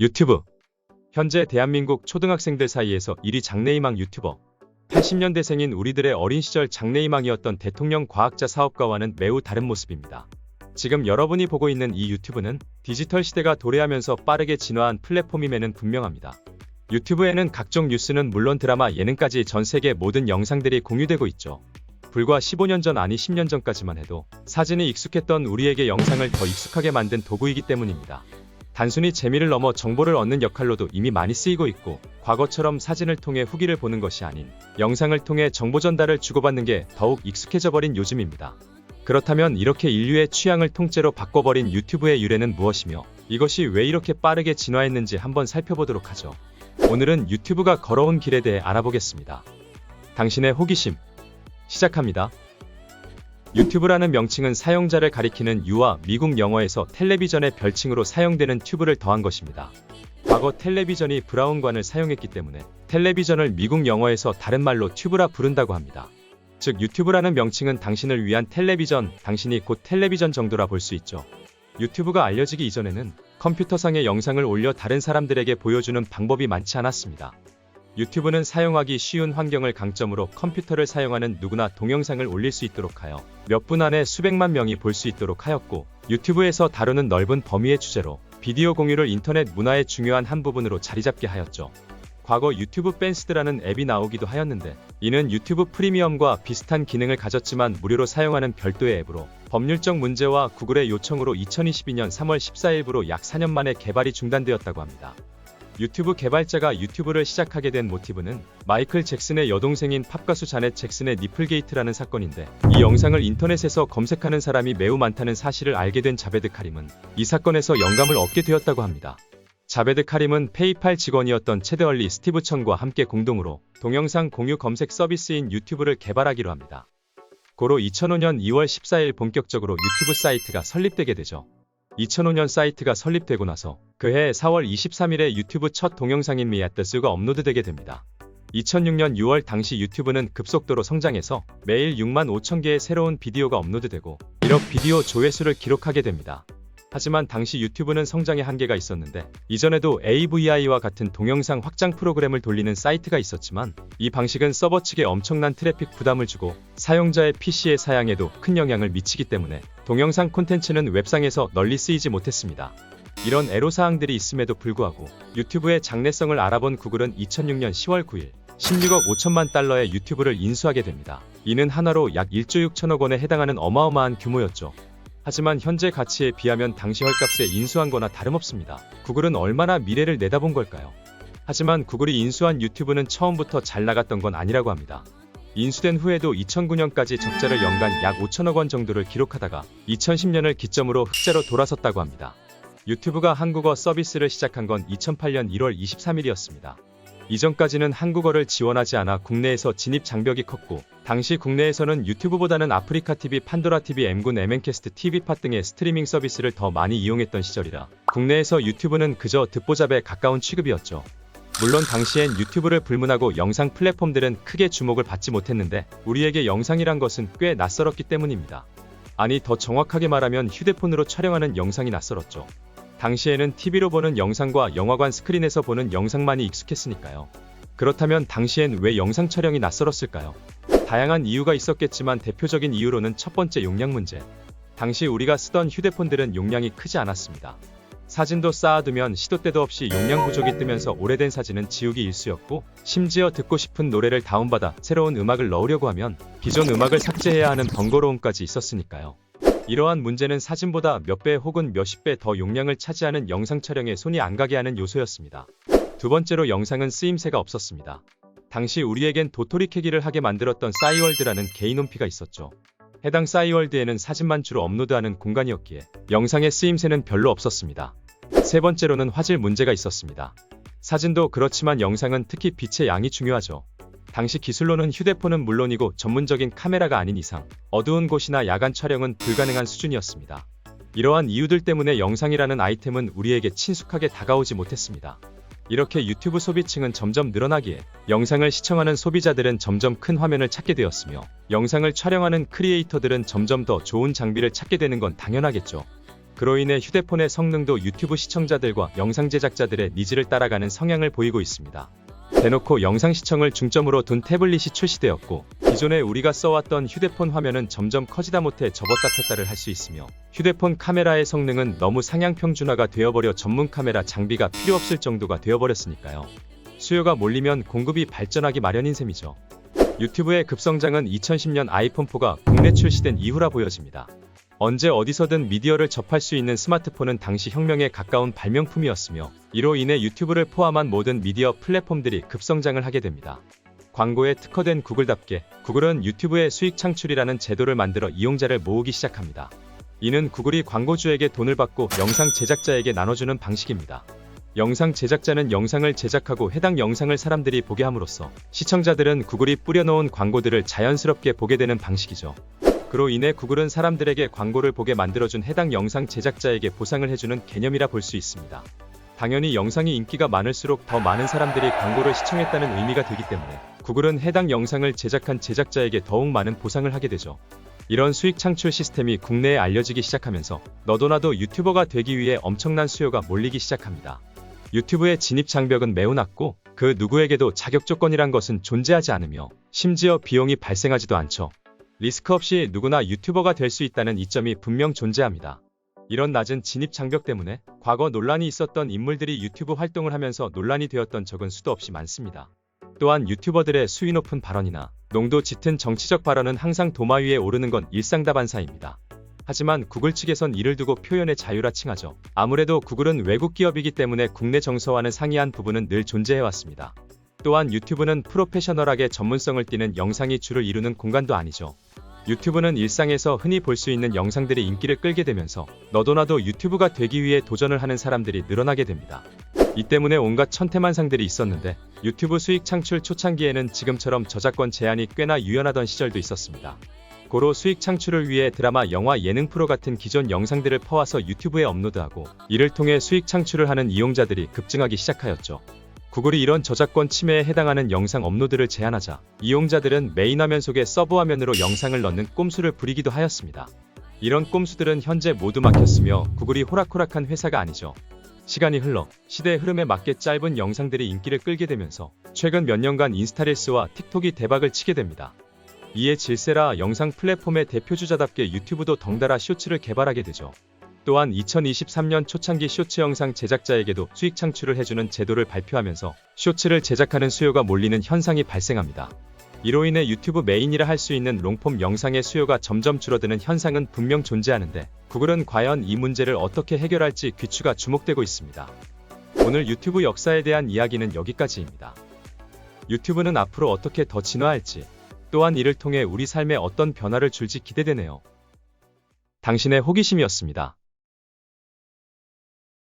유튜브. 현재 대한민국 초등학생들 사이에서 1위 장래희망 유튜버. 80년대생인 우리들의 어린 시절 장래희망이었던 대통령 과학자 사업가와는 매우 다른 모습입니다. 지금 여러분이 보고 있는 이 유튜브는 디지털 시대가 도래하면서 빠르게 진화한 플랫폼임에는 분명합니다. 유튜브에는 각종 뉴스는 물론 드라마, 예능까지 전 세계 모든 영상들이 공유되고 있죠. 불과 15년 전, 아니 10년 전까지만 해도 사진이 익숙했던 우리에게 영상을 더 익숙하게 만든 도구이기 때문입니다. 단순히 재미를 넘어 정보를 얻는 역할로도 이미 많이 쓰이고 있고, 과거처럼 사진을 통해 후기를 보는 것이 아닌 영상을 통해 정보 전달을 주고받는 게 더욱 익숙해져 버린 요즘입니다. 그렇다면 이렇게 인류의 취향을 통째로 바꿔버린 유튜브의 유래는 무엇이며 이것이 왜 이렇게 빠르게 진화했는지 한번 살펴보도록 하죠. 오늘은 유튜브가 걸어온 길에 대해 알아보겠습니다. 당신의 호기심 시작합니다. 유튜브라는 명칭은 사용자를 가리키는 유와 미국 영어에서 텔레비전의 별칭으로 사용되는 튜브를 더한 것입니다. 과거 텔레비전이 브라운관을 사용했기 때문에 텔레비전을 미국 영어에서 다른 말로 튜브라 부른다고 합니다. 즉 유튜브라는 명칭은 당신을 위한 텔레비전, 당신이 곧 텔레비전 정도라 볼 수 있죠. 유튜브가 알려지기 이전에는 컴퓨터상에 영상을 올려 다른 사람들에게 보여주는 방법이 많지 않았습니다. 유튜브는 사용하기 쉬운 환경을 강점으로 컴퓨터를 사용하는 누구나 동영상을 올릴 수 있도록 하여 몇 분 안에 수백만 명이 볼 수 있도록 하였고, 유튜브에서 다루는 넓은 범위의 주제로 비디오 공유를 인터넷 문화의 중요한 한 부분으로 자리잡게 하였죠. 과거 유튜브 밴스드라는 앱이 나오기도 하였는데, 이는 유튜브 프리미엄과 비슷한 기능을 가졌지만 무료로 사용하는 별도의 앱으로 법률적 문제와 구글의 요청으로 2022년 3월 14일부로 약 4년 만에 개발이 중단되었다고 합니다. 유튜브 개발자가 유튜브를 시작하게 된 모티브는 마이클 잭슨의 여동생인 팝가수 자넷 잭슨의 니플게이트라는 사건인데, 이 영상을 인터넷에서 검색하는 사람이 매우 많다는 사실을 알게 된 자베드 카림은 이 사건에서 영감을 얻게 되었다고 합니다. 자베드 카림은 페이팔 직원이었던 체드 얼리 스티브 천과 함께 공동으로 동영상 공유 검색 서비스인 유튜브를 개발하기로 합니다. 고로 2005년 2월 14일 본격적으로 유튜브 사이트가 설립되게 되죠. 2005년 사이트가 설립되고 나서 그해 4월 23일에 유튜브 첫 동영상인 Me at the Zoo가 업로드되게 됩니다. 2006년 6월 당시 유튜브는 급속도로 성장해서 매일 6만 5천 개의 새로운 비디오가 업로드되고 1억 비디오 조회수를 기록하게 됩니다. 하지만 당시 유튜브는 성장에 한계가 있었는데, 이전에도 AVI와 같은 동영상 확장 프로그램을 돌리는 사이트가 있었지만 이 방식은 서버 측에 엄청난 트래픽 부담을 주고 사용자의 PC의 사양에도 큰 영향을 미치기 때문에 동영상 콘텐츠는 웹상에서 널리 쓰이지 못했습니다. 이런 애로사항들이 있음에도 불구하고 유튜브의 장래성을 알아본 구글은 2006년 10월 9일 16억 5천만 달러의 유튜브를 인수하게 됩니다. 이는 한화로 약 1조 6천억 원에 해당하는 어마어마한 규모였죠. 하지만 현재 가치에 비하면 당시 헐값에 인수한 거나 다름없습니다. 구글은 얼마나 미래를 내다본 걸까요? 하지만 구글이 인수한 유튜브는 처음부터 잘 나갔던 건 아니라고 합니다. 인수된 후에도 2009년까지 적자를 연간 약 5천억 원 정도를 기록하다가 2010년을 기점으로 흑자로 돌아섰다고 합니다. 유튜브가 한국어 서비스를 시작한 건 2008년 1월 23일이었습니다. 이전까지는 한국어를 지원하지 않아 국내에서 진입 장벽이 컸고, 당시 국내에서는 유튜브보다는 아프리카TV, 판도라TV, M군, MN캐스트, TV팟 등의 스트리밍 서비스를 더 많이 이용했던 시절이라 국내에서 유튜브는 그저 듣보잡에 가까운 취급이었죠. 물론 당시엔 유튜브를 불문하고 영상 플랫폼들은 크게 주목을 받지 못했는데, 우리에게 영상이란 것은 꽤 낯설었기 때문입니다. 아니, 더 정확하게 말하면 휴대폰으로 촬영하는 영상이 낯설었죠. 당시에는 TV로 보는 영상과 영화관 스크린에서 보는 영상만이 익숙했으니까요. 그렇다면 당시엔 왜 영상 촬영이 낯설었을까요? 다양한 이유가 있었겠지만 대표적인 이유로는 첫 번째, 용량 문제. 당시 우리가 쓰던 휴대폰들은 용량이 크지 않았습니다. 사진도 쌓아두면 시도 때도 없이 용량 부족이 뜨면서 오래된 사진은 지우기 일쑤였고, 심지어 듣고 싶은 노래를 다운받아 새로운 음악을 넣으려고 하면 기존 음악을 삭제해야 하는 번거로움까지 있었으니까요. 이러한 문제는 사진보다 몇 배 혹은 몇십 배 더 용량을 차지하는 영상 촬영에 손이 안 가게 하는 요소였습니다. 두 번째로, 영상은 쓰임새가 없었습니다. 당시 우리에겐 도토리 캐기를 하게 만들었던 싸이월드라는 개인 홈피가 있었죠. 해당 싸이월드에는 사진만 주로 업로드하는 공간이었기에 영상의 쓰임새는 별로 없었습니다. 세 번째로는 화질 문제가 있었습니다. 사진도 그렇지만 영상은 특히 빛의 양이 중요하죠. 당시 기술로는 휴대폰은 물론이고 전문적인 카메라가 아닌 이상 어두운 곳이나 야간 촬영은 불가능한 수준이었습니다. 이러한 이유들 때문에 영상이라는 아이템은 우리에게 친숙하게 다가오지 못했습니다. 이렇게 유튜브 소비층은 점점 늘어나기에 영상을 시청하는 소비자들은 점점 큰 화면을 찾게 되었으며, 영상을 촬영하는 크리에이터들은 점점 더 좋은 장비를 찾게 되는 건 당연하겠죠. 그로 인해 휴대폰의 성능도 유튜브 시청자들과 영상 제작자들의 니즈를 따라가는 성향을 보이고 있습니다. 대놓고 영상 시청을 중점으로 둔 태블릿이 출시되었고, 기존에 우리가 써왔던 휴대폰 화면은 점점 커지다 못해 접었다 폈다를 할 수 있으며, 휴대폰 카메라의 성능은 너무 상향 평준화가 되어버려 전문 카메라 장비가 필요 없을 정도가 되어버렸으니까요. 수요가 몰리면 공급이 발전하기 마련인 셈이죠. 유튜브의 급성장은 2010년 아이폰4가 국내 출시된 이후라 보여집니다. 언제 어디서든 미디어를 접할 수 있는 스마트폰은 당시 혁명에 가까운 발명품이었으며, 이로 인해 유튜브를 포함한 모든 미디어 플랫폼들이 급성장을 하게 됩니다. 광고에 특화된 구글답게 구글은 유튜브의 수익 창출이라는 제도를 만들어 이용자를 모으기 시작합니다. 이는 구글이 광고주에게 돈을 받고 영상 제작자에게 나눠주는 방식입니다. 영상 제작자는 영상을 제작하고 해당 영상을 사람들이 보게 함으로써 시청자들은 구글이 뿌려놓은 광고들을 자연스럽게 보게 되는 방식이죠. 그로 인해 구글은 사람들에게 광고를 보게 만들어준 해당 영상 제작자에게 보상을 해주는 개념이라 볼 수 있습니다. 당연히 영상이 인기가 많을수록 더 많은 사람들이 광고를 시청했다는 의미가 되기 때문에 구글은 해당 영상을 제작한 제작자에게 더욱 많은 보상을 하게 되죠. 이런 수익 창출 시스템이 국내에 알려지기 시작하면서 너도나도 유튜버가 되기 위해 엄청난 수요가 몰리기 시작합니다. 유튜브의 진입 장벽은 매우 낮고 그 누구에게도 자격 조건이란 것은 존재하지 않으며 심지어 비용이 발생하지도 않죠. 리스크 없이 누구나 유튜버가 될 수 있다는 이점이 분명 존재합니다. 이런 낮은 진입 장벽 때문에 과거 논란이 있었던 인물들이 유튜브 활동을 하면서 논란이 되었던 적은 수도 없이 많습니다. 또한 유튜버들의 수위 높은 발언이나 농도 짙은 정치적 발언은 항상 도마 위에 오르는 건 일상다반사입니다. 하지만 구글 측에선 이를 두고 표현의 자유라 칭하죠. 아무래도 구글은 외국 기업이기 때문에 국내 정서와는 상이한 부분은 늘 존재해왔습니다. 또한 유튜브는 프로페셔널하게 전문성을 띠는 영상이 주를 이루는 공간도 아니죠. 유튜브는 일상에서 흔히 볼 수 있는 영상들이 인기를 끌게 되면서 너도나도 유튜브가 되기 위해 도전을 하는 사람들이 늘어나게 됩니다. 이 때문에 온갖 천태만상들이 있었는데 유튜브 수익 창출 초창기에는 지금처럼 저작권 제한이 꽤나 유연하던 시절도 있었습니다. 고로 수익 창출을 위해 드라마, 영화, 예능 프로 같은 기존 영상들을 퍼와서 유튜브에 업로드하고 이를 통해 수익 창출을 하는 이용자들이 급증하기 시작하였죠. 구글이 이런 저작권 침해에 해당하는 영상 업로드를 제한하자 이용자들은 메인 화면 속에 서브 화면으로 영상을 넣는 꼼수를 부리기도 하였습니다. 이런 꼼수들은 현재 모두 막혔으며 구글이 호락호락한 회사가 아니죠. 시간이 흘러 시대의 흐름에 맞게 짧은 영상들이 인기를 끌게 되면서 최근 몇 년간 인스타릴스와 틱톡이 대박을 치게 됩니다. 이에 질세라 영상 플랫폼의 대표주자답게 유튜브도 덩달아 쇼츠를 개발하게 되죠. 또한 2023년 초창기 쇼츠 영상 제작자에게도 수익 창출을 해주는 제도를 발표하면서 쇼츠를 제작하는 수요가 몰리는 현상이 발생합니다. 이로 인해 유튜브 메인이라 할 수 있는 롱폼 영상의 수요가 점점 줄어드는 현상은 분명 존재하는데 구글은 과연 이 문제를 어떻게 해결할지 귀추가 주목되고 있습니다. 오늘 유튜브 역사에 대한 이야기는 여기까지입니다. 유튜브는 앞으로 어떻게 더 진화할지, 또한 이를 통해 우리 삶에 어떤 변화를 줄지 기대되네요. 당신의 호기심이었습니다.